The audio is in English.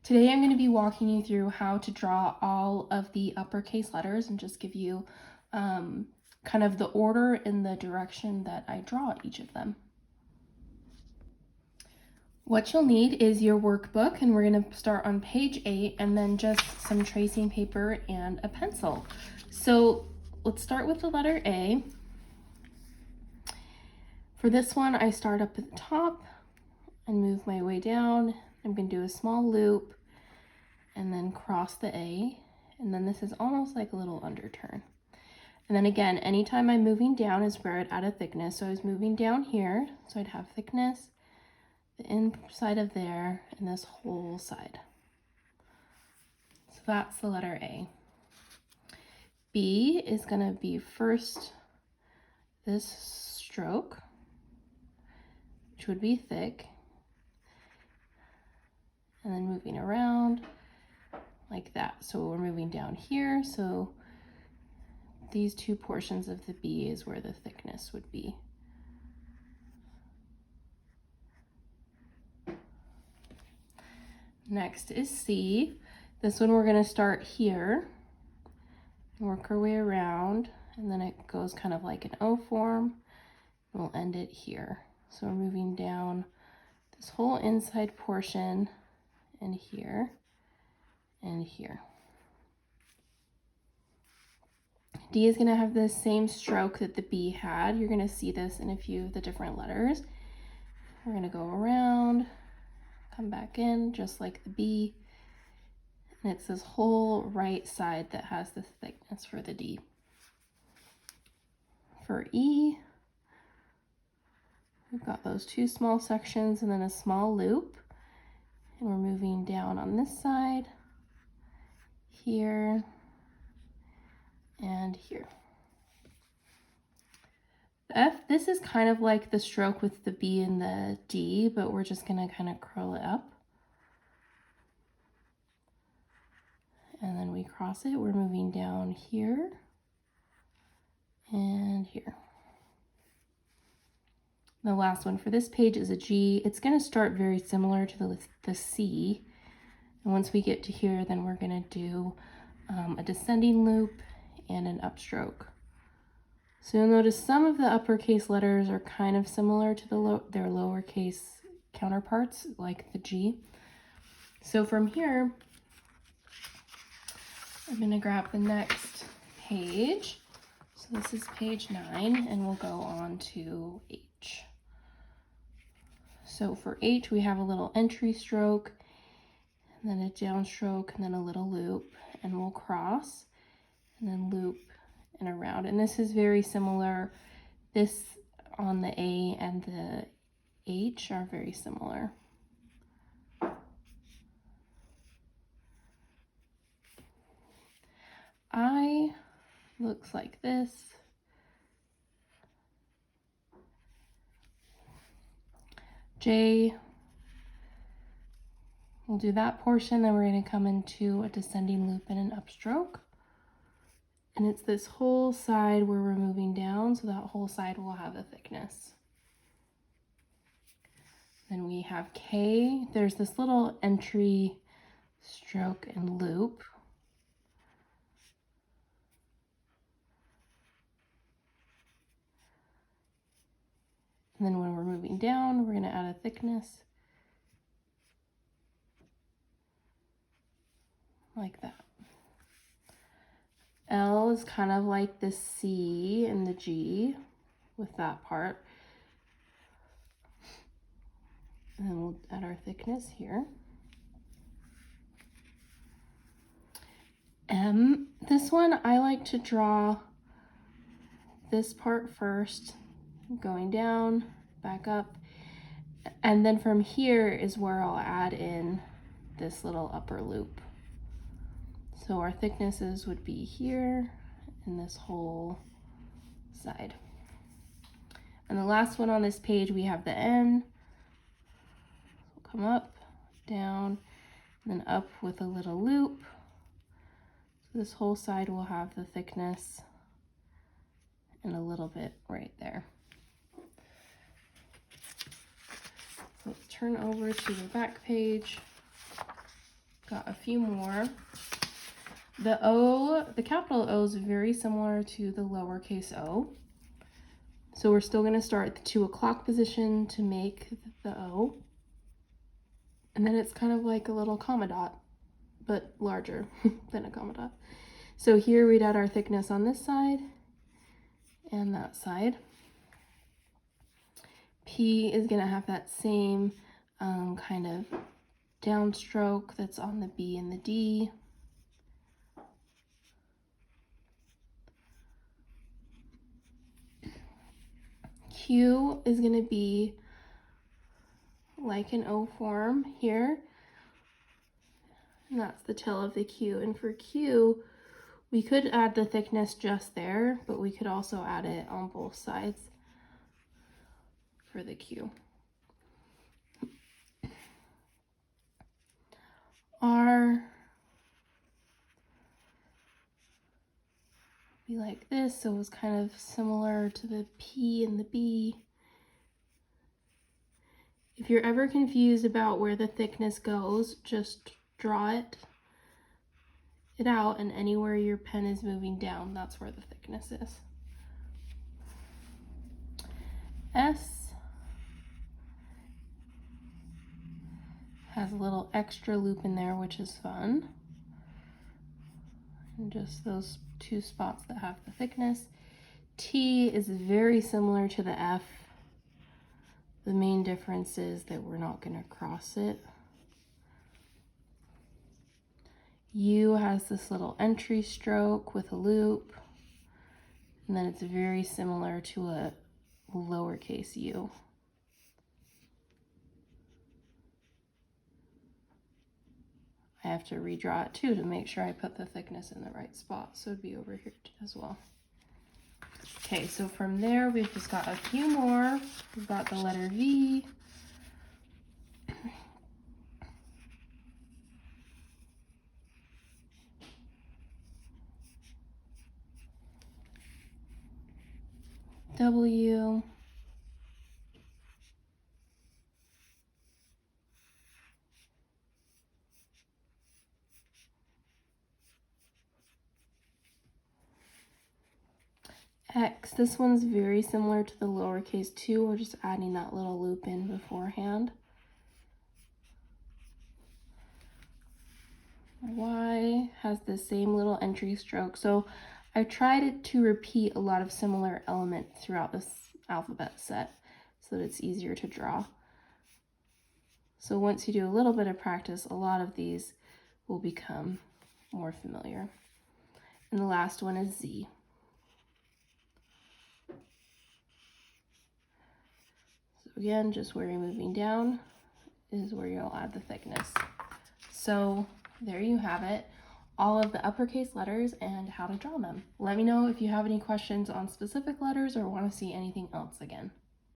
Today I'm going to be walking you through how to draw all of the uppercase letters and just give you kind of the order and the direction that I draw each of them. What you'll need is your workbook, and we're going to start on page 8, and then just some tracing paper and a pencil. So let's start with the letter A. For this one, I start up at the top and move my way down. I'm going to do a small loop and then cross the A, and then this is almost like a little underturn. And then again, anytime I'm moving down is where I'd add a thickness. So I was moving down here, so I'd have thickness, the inside of there, and this whole side. So that's the letter A. B is going to be first this stroke, which would be thick, and then moving around like that. So we're moving down here, so these two portions of the B is where the thickness would be. Next is C. This one we're going to start here and work our way around, and then it goes kind of like an O form. We'll end it here. So we're moving down this whole inside portion and here and here. D is going to have the same stroke that the B had. You're going to see this in a few of the different letters. We're going to go around, come back in just like the B, and it's this whole right side that has the thickness for the D. For E, we've got those two small sections and then a small loop, and we're moving down on this side, here, and here. F, this is kind of like the stroke with the B and the D, but we're just going to kind of curl it up. And then we cross it. We're moving down here and here. The last one for this page is a G. It's going to start very similar to the C. And once we get to here, then we're going to do a descending loop and an upstroke. So you'll notice some of the uppercase letters are kind of similar to their lowercase counterparts, like the G. So from here, I'm going to grab the next page. So this is page 9, and we'll go on to H. So for H, we have a little entry stroke, and then a downstroke, and then a little loop, and we'll cross, and then loop, and around. And this is very similar. This on the A and the H are very similar. I looks like this. J, we'll do that portion, then we're going to come into a descending loop and an upstroke. And it's this whole side where we're moving down, so that whole side will have a thickness. Then we have K. There's this little entry stroke and loop. And then when we're moving down, we're going to add a thickness like that. L is kind of like the C and the G with that part. And then we'll add our thickness here. M, this one I like to draw this part first, going down, back up, and then from here is where I'll add in this little upper loop. So our thicknesses would be here and this whole side. And the last one on this page, we have the N. So come up, down, and then up with a little loop. So this whole side will have the thickness and a little bit right there. Let's turn over to the back page. got a few more. The O, the capital O is very similar to the lowercase o. So we're still going to start at the 2 o'clock position to make the O. And then it's kind of like a little comma dot, but larger than a comma dot. So here we'd add our thickness on this side and that side. P is going to have that same kind of downstroke that's on the B and the D. Q is going to be like an O form here, and that's the tail of the Q. And for Q, we could add the thickness just there, but we could also add it on both sides for the Q. R be like this, so it was kind of similar to the P and the B. If you're ever confused about where the thickness goes, just draw it out, and anywhere your pen is moving down, that's where the thickness is. S has a little extra loop in there, which is fun. And just those 2 spots that have the thickness. T is very similar to the F. The main difference is that we're not going to cross it. U has this little entry stroke with a loop, and then it's very similar to a lowercase u. I have to redraw it too to make sure I put the thickness in the right spot, so it'd be over here as well. Okay, so from there we've just got a few more. We've got the letter V. W. X, this one's very similar to the lowercase 2. We're just adding that little loop in beforehand. Y has the same little entry stroke. So I've tried to repeat a lot of similar elements throughout this alphabet set so that it's easier to draw. So once you do a little bit of practice, a lot of these will become more familiar. And the last one is Z. So again, just where you're moving down is where you'll add the thickness. So there you have it, all of the uppercase letters and how to draw them. Let me know if you have any questions on specific letters or want to see anything else again.